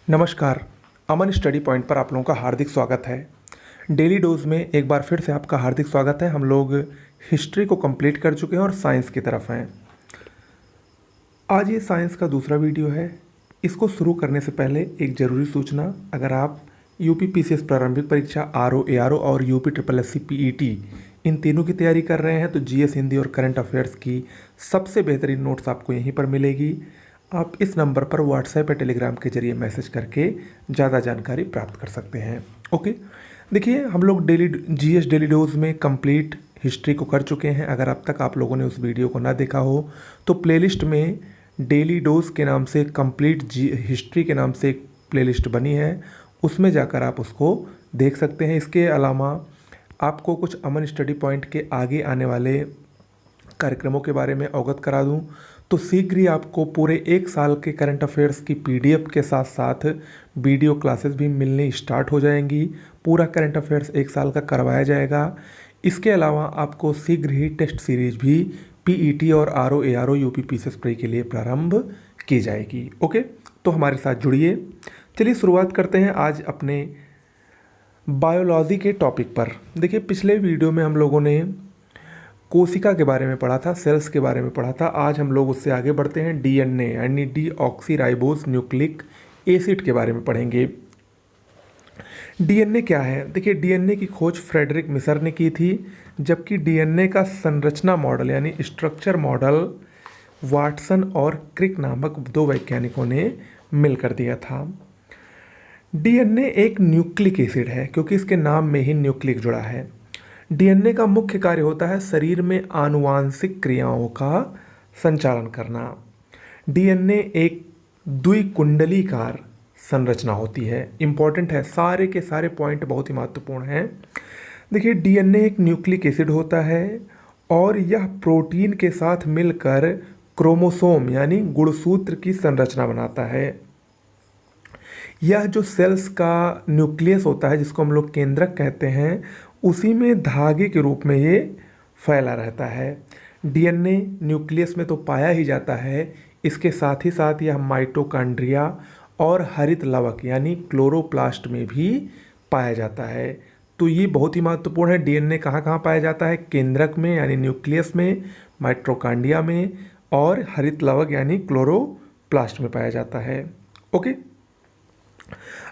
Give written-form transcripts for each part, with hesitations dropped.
नमस्कार। अमन study point पर आप लोगों का हार्दिक स्वागत है। डेली डोज में एक बार फिर से आपका हार्दिक स्वागत है। हम लोग हिस्ट्री को कंप्लीट कर चुके हैं और साइंस की तरफ हैं। आज ये साइंस का दूसरा वीडियो है। इसको शुरू करने से पहले एक ज़रूरी सूचना, अगर आप यूपी पीसीएस प्रारंभिक परीक्षा आरओ एआरओ और यूपी ट्रिपल एससी पीईटी इन तीनों की तैयारी कर रहे हैं तो जीएस हिंदी और करंट अफेयर्स की सबसे बेहतरीन नोट्स आपको यहीं पर मिलेगी। आप इस नंबर पर व्हाट्सएप या टेलीग्राम के जरिए मैसेज करके ज़्यादा जानकारी प्राप्त कर सकते हैं। ओके, देखिए हम लोग जीएस डेली डोज में कंप्लीट हिस्ट्री को कर चुके हैं। अगर अब तक आप लोगों ने उस वीडियो को ना देखा हो तो प्लेलिस्ट में डेली डोज के नाम से कंप्लीट हिस्ट्री के नाम से एक प्लेलिस्ट बनी है, उसमें जाकर आप उसको देख सकते हैं। इसके अलावा आपको कुछ अमन स्टडी पॉइंट के आगे आने वाले कार्यक्रमों के बारे में अवगत करा दूं तो शीघ्र ही आपको पूरे एक साल के करंट अफेयर्स की पीडीएफ के साथ साथ वीडियो क्लासेस भी मिलनी स्टार्ट हो जाएंगी। पूरा करंट अफेयर्स एक साल का करवाया जाएगा। इसके अलावा आपको शीघ्र ही टेस्ट सीरीज भी पीईटी और RO ARO UP PCS pre के लिए प्रारंभ की जाएगी। ओके, तो हमारे साथ जुड़िए। चलिए शुरुआत करते हैं आज अपने बायोलॉजी के टॉपिक पर। देखिए पिछले वीडियो में हम लोगों ने कोशिका के बारे में पढ़ा था, सेल्स के बारे में पढ़ा था। आज हम लोग उससे आगे बढ़ते हैं, डीएनए यानी डीऑक्सीराइबोस न्यूक्लिक एसिड के बारे में पढ़ेंगे। डीएनए क्या है? देखिए डीएनए की खोज फ्रेडरिक मिसर ने की थी, जबकि डीएनए का संरचना मॉडल यानी स्ट्रक्चर मॉडल वाटसन और क्रिक नामक दो वैज्ञानिकों ने मिलकर दिया था। डीएनए एक न्यूक्लिक एसिड है क्योंकि इसके नाम में ही न्यूक्लिक जुड़ा है। डीएनए का मुख्य कार्य होता है शरीर में आनुवांशिक क्रियाओं का संचालन करना। डीएनए एक द्विकुंडलीकार संरचना होती है। इंपॉर्टेंट है, सारे के सारे पॉइंट बहुत ही महत्वपूर्ण हैं। देखिए डीएनए एक न्यूक्लिक एसिड होता है और यह प्रोटीन के साथ मिलकर क्रोमोसोम यानी गुणसूत्र की संरचना बनाता है। यह जो सेल्स का न्यूक्लियस होता है जिसको हम लोग केंद्रक कहते हैं, उसी में धागे के रूप में ये फैला रहता है। डीएनए न्यूक्लियस में तो पाया ही जाता है, इसके साथ ही साथ यह माइटोकॉन्ड्रिया और हरित लवक यानी क्लोरोप्लास्ट में भी पाया जाता है। तो ये बहुत ही महत्वपूर्ण है। डीएनए कहाँ कहाँ पाया जाता है? केंद्रक में यानी न्यूक्लियस में, माइटोकॉन्ड्रिया में और हरित लवक यानी क्लोरोप्लास्ट में पाया जाता है। ओके,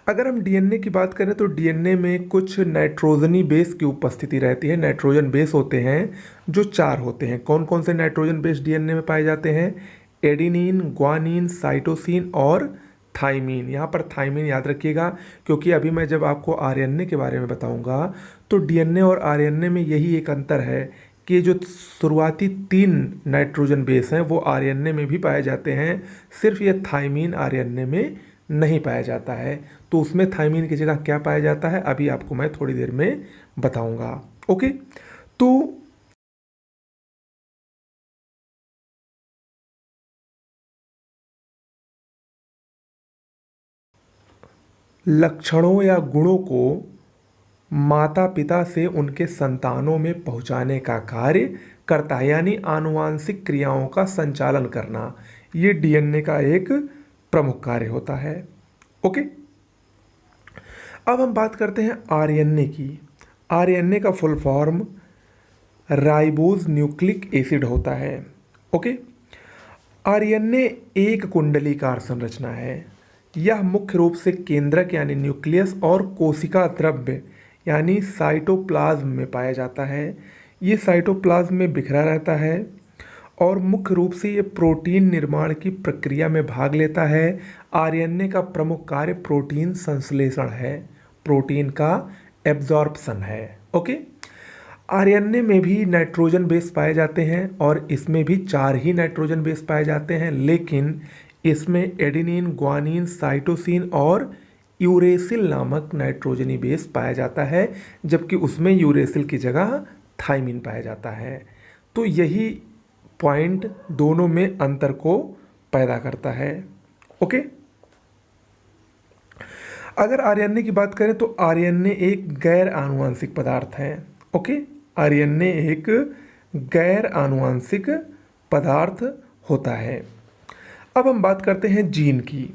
अगर हम डीएनए की बात करें तो डीएनए में कुछ नाइट्रोजनी बेस की उपस्थिति रहती है। नाइट्रोजन बेस होते हैं जो 4 होते हैं। कौन कौन से नाइट्रोजन बेस डीएनए में पाए जाते हैं? एडिनिन, ग्वानिन, साइटोसिन और थाइमीन। यहाँ पर थाइमीन याद रखिएगा क्योंकि अभी मैं जब आपको आरएनए के बारे में बताऊंगा तो डीएनए और आरएनए में यही एक अंतर है कि जो शुरुआती 3 नाइट्रोजन बेस हैं वो आरएनए में भी पाए जाते हैं, सिर्फ ये थाइमीन आरएनए में नहीं पाया जाता है। तो उसमें थाइमीन की जगह क्या पाया जाता है अभी आपको मैं थोड़ी देर में बताऊंगा। ओके, तो लक्षणों या गुणों को माता पिता से उनके संतानों में पहुंचाने का कार्य करता है, यानी आनुवांशिक क्रियाओं का संचालन करना, ये डीएनए का एक प्रमुख कार्य होता है। ओके, अब हम बात करते हैं आरएनए की। आरएनए का full form ribose nucleic acid होता है। ओके, आरएनए एक कुंडलीकार संरचना है। यह मुख्य रूप से केंद्रक यानी न्यूक्लियस और कोशिका द्रव्य यानी साइटोप्लाज्म में पाया जाता है। ये साइटोप्लाज्म में बिखरा रहता है और मुख्य रूप से ये प्रोटीन निर्माण की प्रक्रिया में भाग लेता है। आरएनए का प्रमुख कार्य प्रोटीन संश्लेषण है, प्रोटीन का एब्जॉर्प्शन है। ओके, आरएनए में भी नाइट्रोजन बेस पाए जाते हैं और इसमें भी 4 ही नाइट्रोजन बेस पाए जाते हैं, लेकिन इसमें एडेनिन, ग्वानिन, साइटोसिन और यूरेसिल नामक नाइट्रोजनी बेस पाया जाता है, जबकि उसमें यूरेसिल की जगह थाइमिन पाया जाता है। तो यही पॉइंट दोनों में अंतर को पैदा करता है। ओके, अगर आरएनए की बात करें तो आरएनए एक गैर आनुवांशिक पदार्थ है। ओके, आरएनए एक गैर आनुवांशिक पदार्थ होता है। अब हम बात करते हैं जीन की।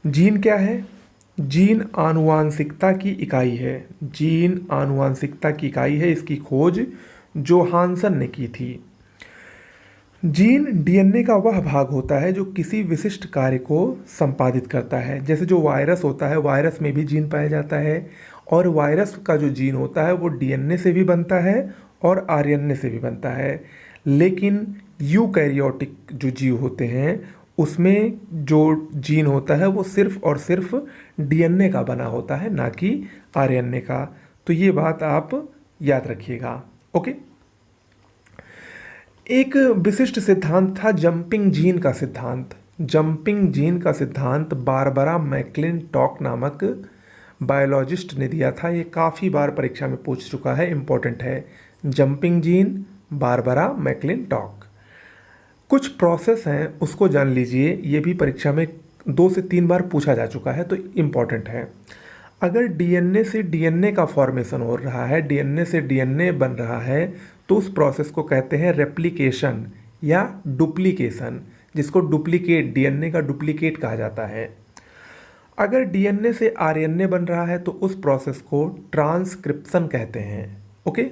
जीन क्या है? जीन आनुवांशिकता की इकाई है। जीन आनुवांशिकता की इकाई है। इसकी खोज जोहानसन ने की थी। जीन डीएनए का वह भाग होता है जो किसी विशिष्ट कार्य को संपादित करता है। जैसे जो वायरस होता है, वायरस में भी जीन पाया जाता है, और वायरस का जो जीन होता है वो डीएनए से भी बनता है और आरएनए से भी बनता है। लेकिन यूकैरियोटिक जो जीव होते हैं उसमें जो जीन होता है वो सिर्फ और सिर्फ डीएनए का बना होता है, ना कि आरएनए का। तो ये बात आप याद रखिएगा। ओके। एक विशिष्ट सिद्धांत था जंपिंग जीन का सिद्धांत। जंपिंग जीन का सिद्धांत बारबरा मैक्लिनटॉक नामक बायोलॉजिस्ट ने दिया था। ये काफ़ी बार परीक्षा में पूछ चुका है, इम्पोर्टेंट है। Jumping gene, Barbara McClintock. कुछ प्रोसेस हैं उसको जान लीजिए, ये भी परीक्षा में 2 से 3 बार पूछा जा चुका है, तो इम्पोर्टेंट है। अगर डीएनए से डीएनए का फॉर्मेशन हो रहा है, डीएनए से डीएनए बन रहा है, तो उस प्रोसेस को कहते हैं रेप्लिकेशन या डुप्लीकेशन, जिसको डुप्लीकेट, डीएनए का डुप्लीकेट कहा जाता है। अगर डीएनए से आरएनए बन रहा है तो उस प्रोसेस को ट्रांसक्रिप्शन कहते हैं। ओके।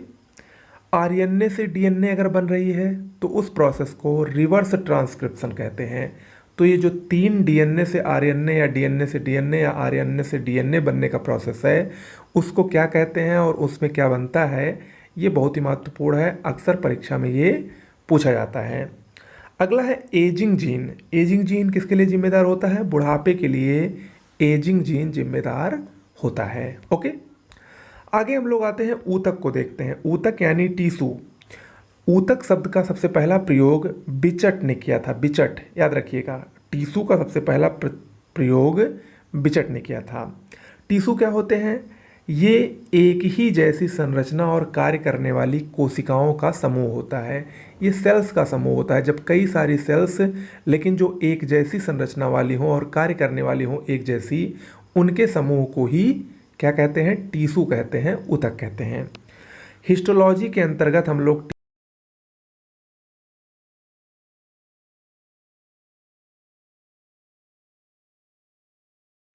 आरएनए से डीएनए अगर बन रही है तो उस प्रोसेस को रिवर्स ट्रांसक्रिप्शन कहते हैं। तो ये जो 3 डीएनए से आरएनए या डीएनए से डीएनए या आरएनए से डीएनए बनने का प्रोसेस है, उसको क्या कहते हैं और उसमें क्या बनता है, ये बहुत ही महत्वपूर्ण है। अक्सर परीक्षा में ये पूछा जाता है। अगला है एजिंग जीन। एजिंग जीन किसके लिए जिम्मेदार होता है? बुढ़ापे के लिए एजिंग जीन जिम्मेदार होता है। ओके। आगे हम लोग आते हैं ऊतक को देखते हैं। ऊतक यानी टीसू। ऊतक शब्द का सबसे पहला प्रयोग बिचट ने किया था। बिचट, याद रखिएगा। टीसू का सबसे पहला प्रयोग बिचट ने किया था। टीसू क्या होते हैं? ये एक ही जैसी संरचना और कार्य करने वाली कोशिकाओं का समूह होता है। ये सेल्स का समूह होता है। जब कई सारी सेल्स लेकिन जो एक जैसी संरचना वाली हों और कार्य करने वाली हों एक जैसी, उनके समूह को ही क्या कहते हैं? टीसू कहते हैं, ऊतक कहते हैं। हिस्टोलॉजी के अंतर्गत हम लोग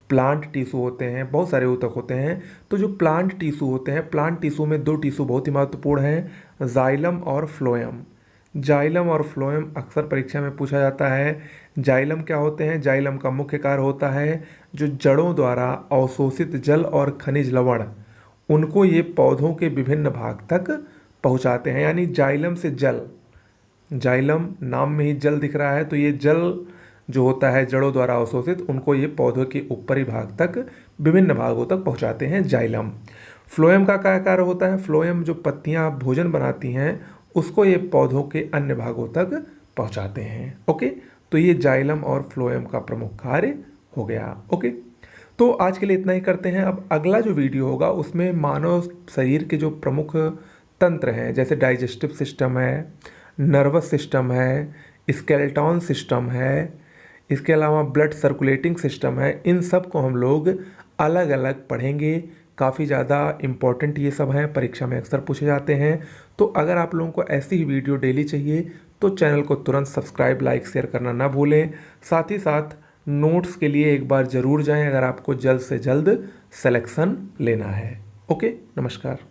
प्लांट टिश्यू होते हैं, बहुत सारे ऊतक होते हैं। तो जो प्लांट टिश्यू होते हैं, प्लांट टिश्यू में 2 टिश्यू बहुत ही महत्वपूर्ण हैं, जाइलम और फ्लोएम। जाइलम और फ्लोएम अक्सर परीक्षा में पूछा जाता है। जाइलम क्या होते हैं? जाइलम का मुख्य कार्य होता है जो जड़ों द्वारा अवशोषित जल और खनिज लवण, उनको ये पौधों के विभिन्न भाग तक पहुंचाते हैं। यानी जाइलम से जल, जाइलम नाम में ही जल दिख रहा है, तो ये जल जो होता है जड़ों द्वारा अवशोषित, उनको ये पौधों के ऊपरी भाग तक, विभिन्न भागों तक पहुंचाते हैं, जाइलम। फ्लोएम का क्या कार्य होता है? फ्लोएम जो पत्तियां भोजन बनाती हैं उसको ये पौधों के अन्य भागों तक पहुंचाते हैं। ओके। तो ये जाइलम और फ्लोएम का प्रमुख कार्य हो गया। ओके। तो आज के लिए इतना ही करते हैं। अब अगला जो वीडियो होगा उसमें मानव शरीर के जो प्रमुख तंत्र हैं, जैसे डाइजेस्टिव सिस्टम है, नर्वस सिस्टम है, स्केलेटन सिस्टम है, इसके अलावा ब्लड सर्कुलेटिंग सिस्टम है, इन सब को हम लोग अलग अलग पढ़ेंगे। काफ़ी ज़्यादा इम्पॉर्टेंट ये सब हैं, परीक्षा में अक्सर पूछे जाते हैं। तो अगर आप लोगों को ऐसी ही वीडियो डेली चाहिए तो चैनल को तुरंत सब्सक्राइब, लाइक, शेयर करना ना भूलें। साथ ही साथ नोट्स के लिए एक बार ज़रूर जाएं अगर आपको जल्द से जल्द सिलेक्शन लेना है। ओके, नमस्कार।